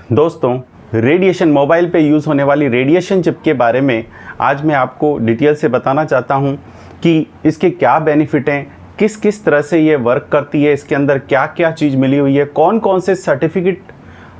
दोस्तों, radiation mobile पे use होने वाली रेडिएशन चिप के बारे में आज मैं आपको डिटेल से बताना चाहता हूं कि इसके क्या बेनिफिट हैं, किस किस तरह से ये वर्क करती है, इसके अंदर क्या क्या चीज़ मिली हुई है, कौन कौन से सर्टिफिकेट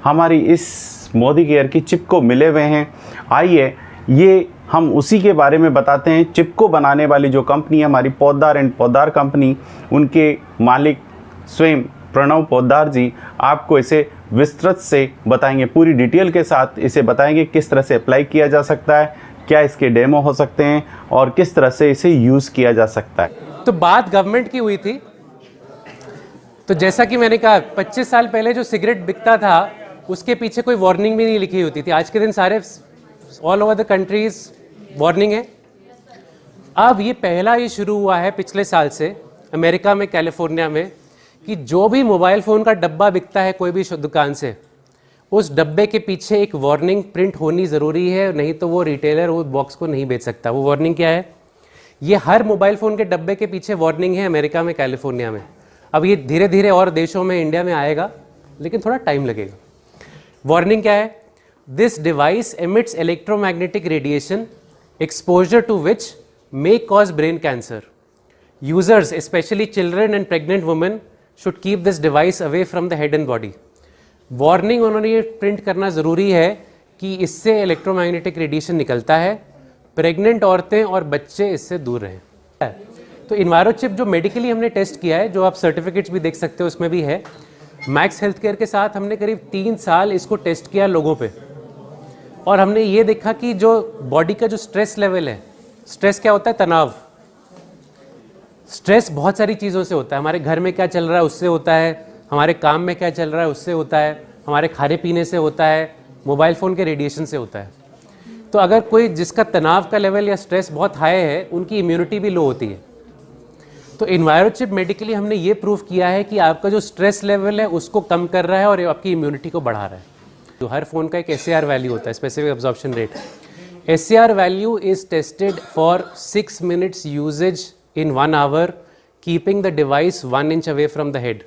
हमारी इस मोदी केयर की चिप को मिले हुए हैं। आइए ये हम उसी के बारे में बताते हैं। चिप को बनाने वाली जो कंपनी है हमारी पोद्दार एंड पोद्दार कंपनी, उनके मालिक स्वयं प्रणव पोद्दार जी आपको इसे विस्तृत से बताएंगे, पूरी डिटेल के साथ इसे बताएंगे किस तरह से अप्लाई किया जा सकता है, क्या इसके डेमो हो सकते हैं और किस तरह से इसे यूज़ किया जा सकता है। तो बात गवर्नमेंट की हुई थी, तो जैसा कि मैंने कहा 25 साल पहले जो सिगरेट बिकता था उसके पीछे कोई वार्निंग भी नहीं लिखी होती थी। आज के दिन सारे all over the countries warning है। अब ये पहला ये शुरू हुआ है पिछले साल से अमेरिका में, कैलिफोर्निया में, कि जो भी मोबाइल फ़ोन का डब्बा बिकता है कोई भी दुकान से, उस डब्बे के पीछे एक वार्निंग प्रिंट होनी ज़रूरी है, नहीं तो वो रिटेलर वो बॉक्स को नहीं बेच सकता। वो वार्निंग क्या है? ये हर मोबाइल फ़ोन के डब्बे के पीछे वार्निंग है अमेरिका में, कैलिफोर्निया में। अब ये धीरे धीरे और देशों में, इंडिया में आएगा, लेकिन थोड़ा टाइम लगेगा। वार्निंग क्या है? This device emits electromagnetic radiation exposure to which may cause brain cancer. Users, especially children and pregnant women, should keep this device away from the head and body. Warning उन्होंने ये print करना ज़रूरी है कि इससे electromagnetic radiation निकलता है, pregnant औरतें और बच्चे इससे दूर रहें। तो इन्वायरो चिप जो मेडिकली हमने टेस्ट किया है, जो आप सर्टिफिकेट्स भी देख सकते हो उसमें भी है, मैक्स हेल्थ केयर के साथ हमने करीब 3 साल इसको टेस्ट किया लोगों पे, और हमने ये देखा कि जो बॉडी का जो स्ट्रेस लेवल है, स्ट्रेस क्या होता है? तनाव। स्ट्रेस बहुत सारी चीज़ों से होता है। हमारे घर में क्या चल रहा है उससे होता है, हमारे काम में क्या चल रहा है उससे होता है, हमारे खाने पीने से होता है, मोबाइल फ़ोन के रेडिएशन से होता है। तो अगर कोई जिसका तनाव का लेवल या स्ट्रेस बहुत हाई है, उनकी इम्यूनिटी भी लो होती है। तो इन्वायरो चिप मेडिकली हमने ये प्रूव किया है कि आपका जो स्ट्रेस लेवल है उसको कम कर रहा है और आपकी इम्यूनिटी को बढ़ा रहा है। तो हर फ़ोन का एक SAR वैल्यू होता है, specific absorption rate. SAR value is tested for 6 minutes usage in 1 hour, keeping the device 1 inch away from the head.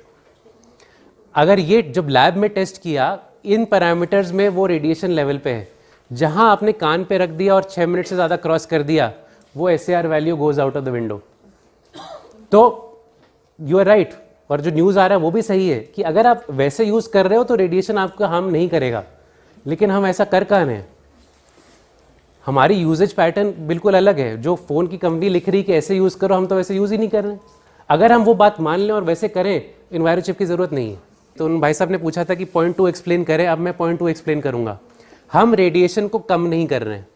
अगर ये जब लैब में टेस्ट किया, इन पैरामीटर्स में वो रेडिएशन लेवल पे है। जहां आपने कान पे रख दिया और 6 मिनट से ज़्यादा क्रॉस कर दिया, वो SAR value goes out of the window. तो यू आर राइट, और जो न्यूज़ आ रहा है वो भी सही है कि अगर आप वैसे यूज़ कर रहे हो तो रेडिएशन आपका हार्म नहीं करेगा, लेकिन हम ऐसा कर कहाँ रहे हैं? हमारी यूजेज पैटर्न बिल्कुल अलग है। जो फ़ोन की कंपनी लिख रही कि ऐसे यूज़ करो, हम तो वैसे यूज़ ही नहीं कर रहे हैं। अगर हम वो बात मान लें और वैसे करें, इन्वायरो चिप की ज़रूरत नहीं है। तो उन भाई साहब ने पूछा था कि पॉइंट 2 एक्सप्लेन करें, अब मैं पॉइंट 2 एक्सप्लेन करूँगा। हम रेडिएशन को कम नहीं कर रहे हैं,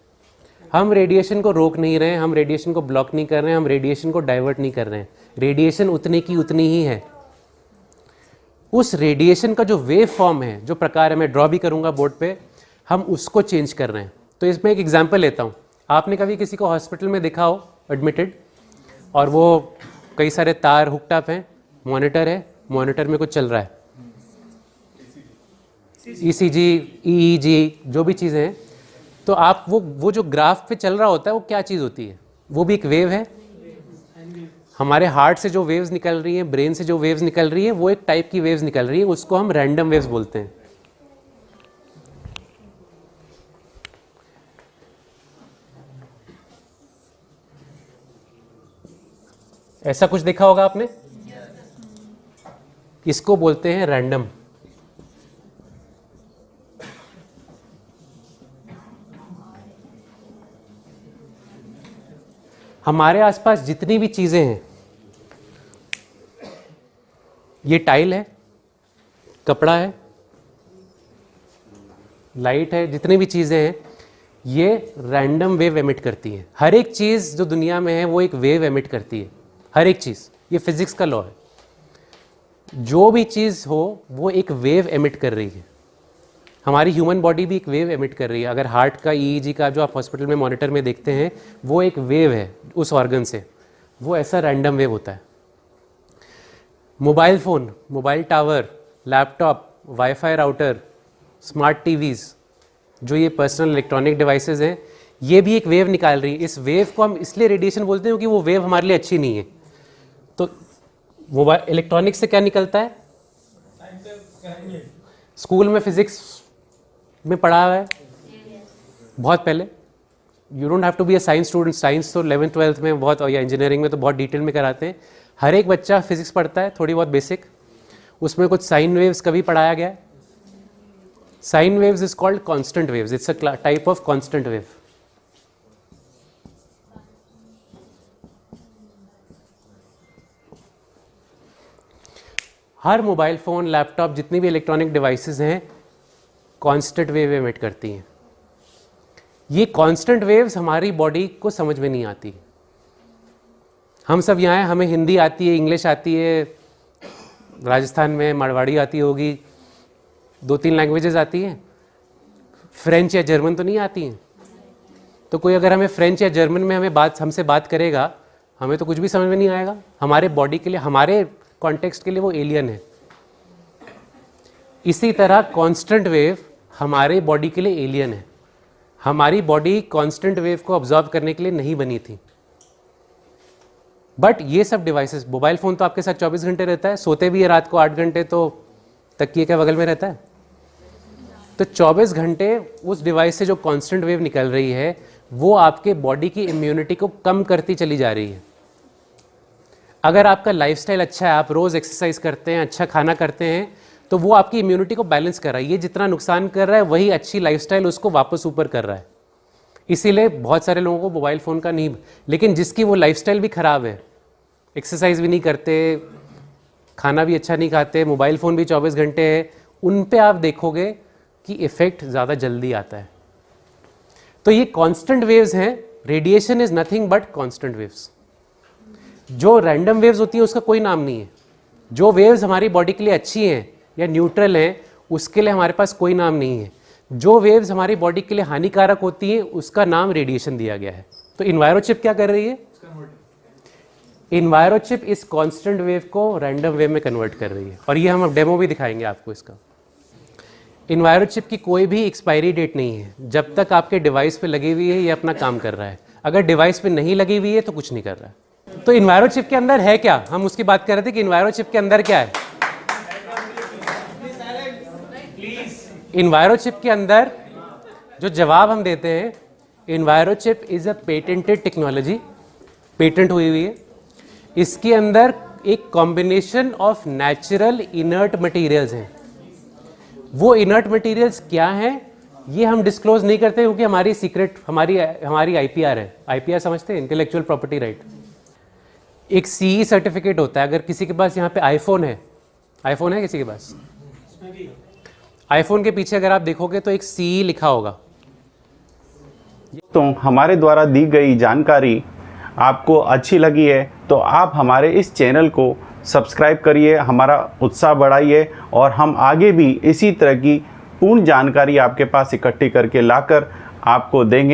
हम रेडिएशन को रोक नहीं रहे हैं, हम रेडिएशन को ब्लॉक नहीं कर रहे हैं, हम रेडिएशन को डाइवर्ट नहीं कर रहे हैं। रेडिएशन उतने की उतनी ही है। उस रेडिएशन का जो वेव फॉर्म है, जो प्रकार है, मैं ड्रॉ भी करूँगा बोर्ड पर, हम उसको चेंज कर रहे हैं। तो इसमें एक एग्जांपल लेता हूँ। आपने कभी किसी को हॉस्पिटल में देखा हो एडमिटेड, और वो कई सारे तार हुक्ड अप हैं, मॉनिटर है, मॉनिटर में कुछ चल रहा है, ECG, EEG, जो भी चीज़ें हैं, तो आप वो जो ग्राफ पे चल रहा होता है वो क्या चीज़ होती है? वो भी एक वेव है। हमारे हार्ट से जो वेव्स निकल रही हैं, ब्रेन से जो वेव्स निकल रही हैं, वो एक टाइप की वेव्स निकल रही है, उसको हम रैंडम वेव्स बोलते हैं। ऐसा कुछ देखा होगा आपने? इसको बोलते हैं रैंडम। हमारे आसपास जितनी भी चीजें हैं, ये टाइल है, कपड़ा है, लाइट है, जितनी भी चीजें हैं, ये रैंडम वेव एमिट करती हैं। हर एक चीज जो दुनिया में है वो एक वेव एमिट करती है, हर एक चीज़। ये फिजिक्स का लॉ है। जो भी चीज़ हो वो एक वेव एमिट कर रही है। हमारी ह्यूमन बॉडी भी एक वेव एमिट कर रही है। अगर हार्ट का EEG का जो आप हॉस्पिटल में मॉनिटर में देखते हैं, वो एक वेव है उस ऑर्गन से, वो ऐसा रैंडम वेव होता है। Mobile phone, mobile tower, laptop, wifi router, smart TVs, जो ये पर्सनल इलेक्ट्रॉनिक डिवाइसेस हैं, ये भी एक वेव निकाल रही है। इस वेव को हम इसलिए रेडिएशन बोलते हैं क्योंकि वो वेव हमारे लिए अच्छी नहीं है। तो मोबाइल इलेक्ट्रॉनिक्स से क्या निकलता है? स्कूल में फिजिक्स में पढ़ा हुआ है? बहुत पहले। You don't have to be a science student, science तो 11th 12th में बहुत, या इंजीनियरिंग में तो बहुत डिटेल में कराते हैं। हर एक बच्चा फिजिक्स पढ़ता है थोड़ी बहुत बेसिक, उसमें कुछ साइन वेव्स कभी पढ़ाया गया है? Sine waves is called constant waves, it's a type of constant wave. Her mobile phone, laptop, जितनी भी इलेक्ट्रॉनिक डिवाइसेस हैं कांस्टेंट वेव एमिट करती हैं। ये कांस्टेंट वेव्स हमारी बॉडी को समझ में नहीं आती। हम सब यहाँ हैं, हमें हिंदी आती है, इंग्लिश आती है, राजस्थान में मारवाड़ी आती होगी, 2-3 लैंग्वेजेस आती हैं। फ्रेंच या जर्मन तो नहीं आती हैं। तो कोई अगर हमें फ्रेंच या जर्मन में हमसे बात करेगा, हमें तो कुछ भी समझ में नहीं आएगा। हमारे बॉडी के लिए, हमारे कॉन्टेक्स्ट के लिए वो एलियन है। इसी तरह कांस्टेंट वेव हमारे बॉडी के लिए एलियन है। हमारी बॉडी कांस्टेंट वेव को ऑब्जॉर्व करने के लिए नहीं बनी थी। बट ये सब डिवाइसेस, मोबाइल फ़ोन तो आपके साथ 24 घंटे रहता है, सोते भी है रात को 8 घंटे, तो तकिए के बगल में रहता है। तो 24 घंटे उस डिवाइस से जो कांस्टेंट वेव निकल रही है वो आपके बॉडी की इम्यूनिटी को कम करती चली जा रही है। अगर आपका लाइफस्टाइल अच्छा है, आप रोज़ एक्सरसाइज करते हैं, अच्छा खाना करते हैं, तो वो आपकी इम्यूनिटी को बैलेंस कर रहा है। ये जितना नुकसान कर रहा है वही अच्छी लाइफस्टाइल उसको वापस ऊपर कर रहा है। इसीलिए बहुत सारे लोगों को मोबाइल फ़ोन का नहीं, लेकिन जिसकी वो लाइफस्टाइल भी ख़राब है, एक्सरसाइज भी नहीं करते, खाना भी अच्छा नहीं खाते, मोबाइल फ़ोन भी 24 घंटे है, उन पे आप देखोगे कि इफ़ेक्ट ज़्यादा जल्दी आता है। तो ये कांस्टेंट वेव्स हैं। Radiation is nothing but constant waves. जो रैंडम वेव्स होती है उसका कोई नाम नहीं है। जो वेव्स हमारी बॉडी के लिए अच्छी हैं या न्यूट्रल हैं उसके लिए हमारे पास कोई नाम नहीं है। जो वेव्स हमारी बॉडी के लिए हानिकारक होती हैं उसका नाम रेडिएशन दिया गया है। तो इन्वायरोचिप क्या कर रही है? इन्वायरोचिप इस कांस्टेंट वेव को रैंडम वेव में कन्वर्ट कर रही है, और ये हम अब डेमो भी दिखाएंगे आपको इसका। इन्वायरोचिप की कोई भी एक्सपायरी डेट नहीं है। जब तक आपके डिवाइस पे लगी हुई है ये अपना काम कर रहा है। अगर डिवाइस पे नहीं लगी हुई है तो कुछ नहीं कर रहा है। तो इन्वायरोचिप के अंदर है क्या, हम उसकी बात कर रहे थे कि इन्वायरोचिप के अंदर क्या है। इन्वायरोचिप के अंदर जो जवाब हम देते हैं, Envirochip is a patented technology, patent हुई हुई है। इसके अंदर एक combination of natural inert materials हैं। वो इनर्ट मटेरियल्स क्या हैं ये हम डिस्क्लोज नहीं करते क्योंकि हमारी सीक्रेट, हमारी आईपीआर है। आईपीआर समझते हैं, इंटेलेक्चुअल प्रॉपर्टी राइट। एक सीई सर्टिफिकेट होता है। अगर किसी के पास यहाँ पे आईफोन है किसी के पास? आईफोन के पीछे अगर आप देखोगे तो एक सीई लिखा होगा। तो हमारे द्वारा दी गई जानकारी आपको अच्छी लगी है तो आप हमारे इस चैनल को सब्सक्राइब करिए, हमारा उत्साह बढ़ाइए, और हम आगे भी इसी तरह की पूर्ण जानकारी आपके पास इकट्ठी करके लाकर आपको देंगे।